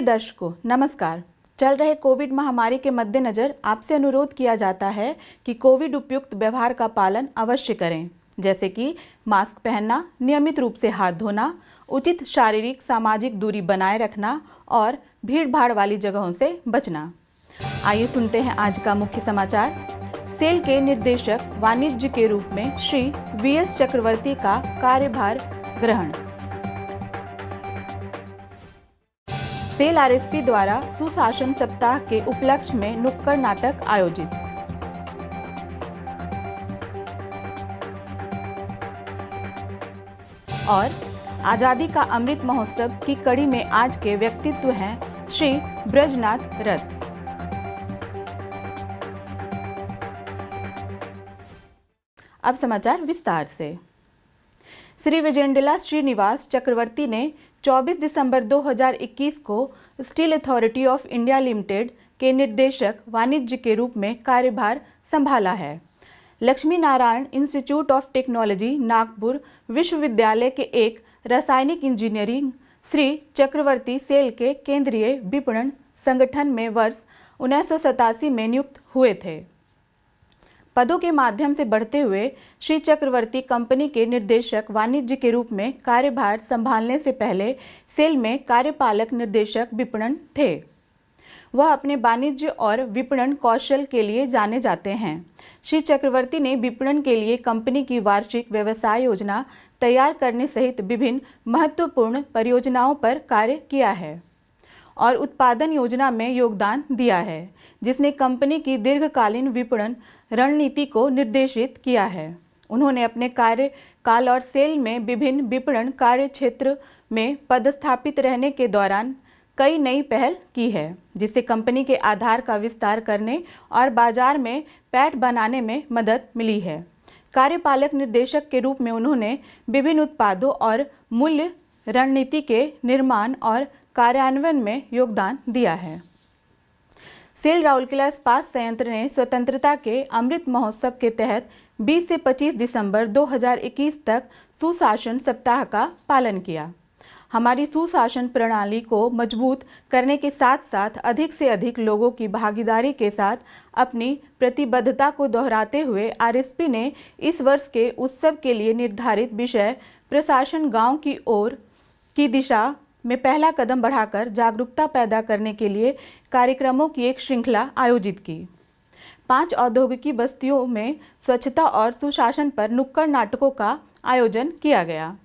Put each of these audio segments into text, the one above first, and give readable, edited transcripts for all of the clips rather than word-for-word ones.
दर्शकों नमस्कार। चल रहे कोविड महामारी के मद्देनजर आपसे अनुरोध किया जाता है कि कोविड उपयुक्त व्यवहार का पालन अवश्य करें, जैसे कि मास्क पहनना, नियमित रूप से हाथ धोना, उचित शारीरिक सामाजिक दूरी बनाए रखना और भीड़-भाड़ वाली जगहों से बचना। आइए सुनते हैं आज का मुख्य समाचार। सेल के निर्देशक वाणिज्य के रूप में श्री वीएस चक्रवर्ती का कार्यभार ग्रहण। सेल आरएसपी द्वारा सुशासन सप्ताह के उपलक्ष्य में नुक्कड़ नाटक आयोजित। और आजादी का अमृत महोत्सव की कड़ी में आज के व्यक्तित्व हैं श्री ब्रजनाथ रथ। अब समाचार विस्तार से। श्री विजेंद्रला श्रीनिवास चक्रवर्ती ने 24 दिसंबर 2021 को steel authority of India limited के निर्देशक वाणिज्य के रूप में कार्यभार संभाला है। Lakshmi Narayan institute of technology Nagpur विश्वविद्यालय के एक रासायनिक इंजीनियरिंग श्री चक्रवर्ती सेल के केंद्रीय विपणन संगठन में वर्ष 1987 में नियुक्त हुए थे। पदों के माध्यम से बढ़ते हुए श्री चक्रवर्ती कंपनी के निर्देशक वाणिज्य के रूप में कार्यभार संभालने से पहले सेल में कार्यपालक निर्देशक विपणन थे। वह अपने वाणिज्य और विपणन कौशल के लिए जाने जाते हैं। श्री चक्रवर्ती ने विपणन के लिए कंपनी की वार्षिक व्यवसाय योजना तैयार करने सहित विभिन्न महत्वपूर्ण परियोजनाओं पर कार्य किया है और उत्पादन योजना में योगदान दिया है, जिसने कंपनी की दीर्घकालीन विपणन रणनीति को निर्देशित किया है। उन्होंने अपने कार्यकाल और सेल में विभिन्न विपणन कार्य क्षेत्र में पदस्थापित रहने के दौरान कई नई पहल की है, जिससे कंपनी के आधार का विस्तार करने और बाजार में पैठ बनाने में मदद मिली है। कार्यपालक निर्देशक के रूप में उन्होंने विभिन्न उत्पादों और मूल्य रणनीति के निर्माण और कार्यान्वयन में योगदान दिया है। सेल राउरकेला इस्पात संयंत्र ने स्वतंत्रता के अमृत महोत्सव के तहत 20 से 25 दिसंबर 2021 तक सुशासन सप्ताह का पालन किया। हमारी सुशासन प्रणाली को मजबूत करने के साथ साथ अधिक से अधिक लोगों की भागीदारी के साथ अपनी प्रतिबद्धता को दोहराते हुए आरएसपी ने इस वर्ष के उत्सव के लिए निर्धारित विषय प्रशासन गांव की ओर की दिशा में पहला कदम बढ़ाकर जागरूकता पैदा करने के लिए कार्यक्रमों की एक श्रृंखला आयोजित की। 5 औद्योगिकी बस्तियों में स्वच्छता और सुशासन पर नुक्कड़ नाटकों का आयोजन किया गया।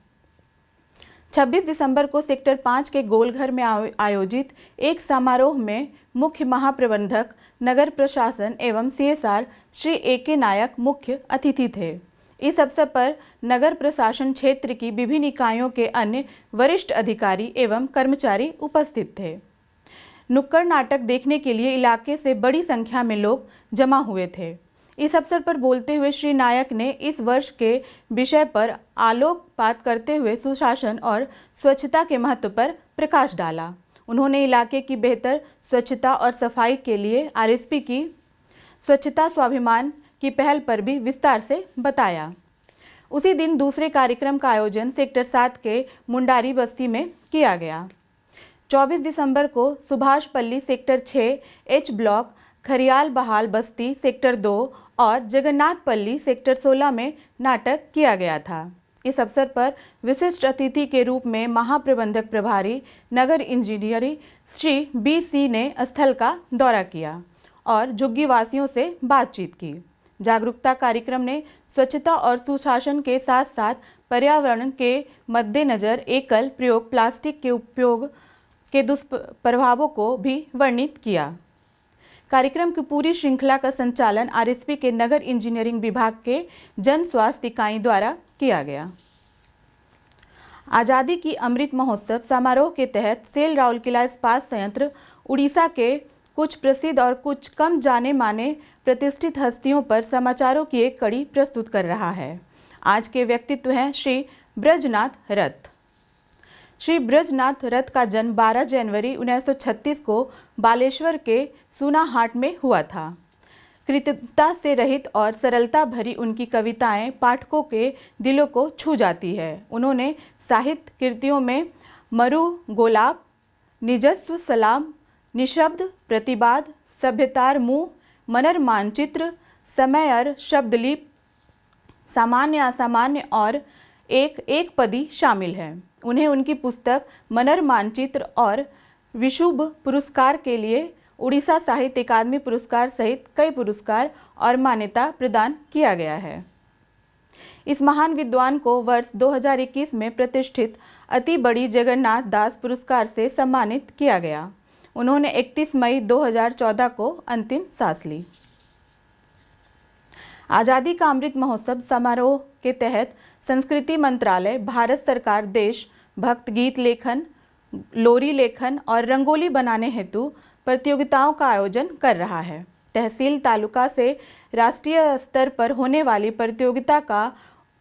26 दिसंबर को सेक्टर 5 के गोलघर में आयोजित एक समारोह में मुख्य महाप्रबंधक नगर प्रशासन एवं सीएसआर श्री ए.के. नायक मुख्य अतिथि थे। इस अवसर पर नगर प्रशासन क्षेत्र की विभिन्न इकाइयों के अन्य वरिष्ठ अधिकारी एवं कर्मचारी उपस्थित थे। नुक्कड़ नाटक देखने के लिए इलाके से बड़ी संख्या में लोग जमा हुए थे। इस अवसर पर बोलते हुए श्री नायक ने इस वर्ष के विषय पर आलोकपात करते हुए सुशासन और स्वच्छता के महत्व पर प्रकाश डाला। उन्होंने इलाके की बेहतर स्वच्छता और सफाई के लिए आरएसपी की स्वच्छता स्वाभिमान की पहल पर भी विस्तार से बताया। उसी दिन दूसरे कार्यक्रम का आयोजन सेक्टर 7 के मुंडारी बस्ती में किया गया। 24 दिसंबर को सुभाषपल्ली सेक्टर 6 एच ब्लॉक, खरियाल बहाल बस्ती सेक्टर 2 और जगन्नाथपल्ली सेक्टर 16 में नाटक किया गया था। इस अवसर पर विशिष्ट अतिथि के रूप में महाप्रबंधक प्रभारी नगर इंजीनियरिंग श्री बी.सी. ने स्थल का दौरा किया और झुग्गी वासियों से बातचीत की। जागरूकता कार्यक्रम ने स्वच्छता और सुशासन के साथ साथ पर्यावरण के मद्देनजर एकल प्रयोग प्लास्टिक के उपयोग के दुष्प्रभावों को भी वर्णित किया। कार्यक्रम की पूरी श्रृंखला का संचालन आरएसपी के नगर इंजीनियरिंग विभाग के जन स्वास्थ्य इकाई द्वारा किया गया। आजादी की अमृत महोत्सव समारोह के तहत सेल राउरकेला इस्पात संयंत्र उड़ीसा के कुछ प्रसिद्ध और कुछ कम जाने माने प्रतिष्ठित हस्तियों पर समाचारों की एक कड़ी प्रस्तुत कर रहा है। आज के व्यक्तित्व हैं श्री ब्रजनाथ रथ। श्री ब्रजनाथ रथ का जन्म 12 जनवरी 1936 को बालेश्वर के सूनाहाट में हुआ था। कृत्रिमता से रहित और सरलता भरी उनकी कविताएं पाठकों के दिलों को छू जाती है। उन्होंने साहित्य कृतियों में मरु गोलाप, निजस्व सलाम, निशब्द प्रतिबाद, सभ्यतार मुँह, मनर मानचित्र, समयर शब्दलिप, सामान्य असामान्य और एक पदी शामिल है। उन्हें उनकी पुस्तक मनर मानचित्र और विशुभ पुरस्कार के लिए उड़ीसा साहित्य अकादमी पुरस्कार सहित कई पुरस्कार और मान्यता प्रदान किया गया है। इस महान विद्वान को वर्ष 2021 में प्रतिष्ठित अति बड़ी जगन्नाथ दास पुरस्कार से सम्मानित किया गया। उन्होंने 31 मई 2014 को अंतिम सांस ली। आज़ादी का अमृत महोत्सव समारोह के तहत संस्कृति मंत्रालय भारत सरकार देश भक्त गीत लेखन, लोरी लेखन और रंगोली बनाने हेतु प्रतियोगिताओं का आयोजन कर रहा है। तहसील तालुका से राष्ट्रीय स्तर पर होने वाली प्रतियोगिता का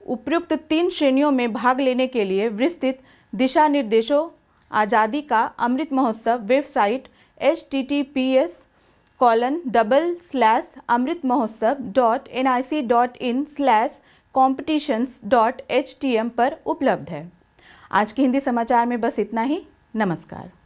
उपयुक्त 3 श्रेणियों में भाग लेने के लिए विस्तृत दिशा निर्देशों आज़ादी का अमृत महोत्सव वेबसाइट https://amritmahotsav.nic.in/competitions.htm पर उपलब्ध है। आज के हिंदी समाचार में बस इतना ही। नमस्कार।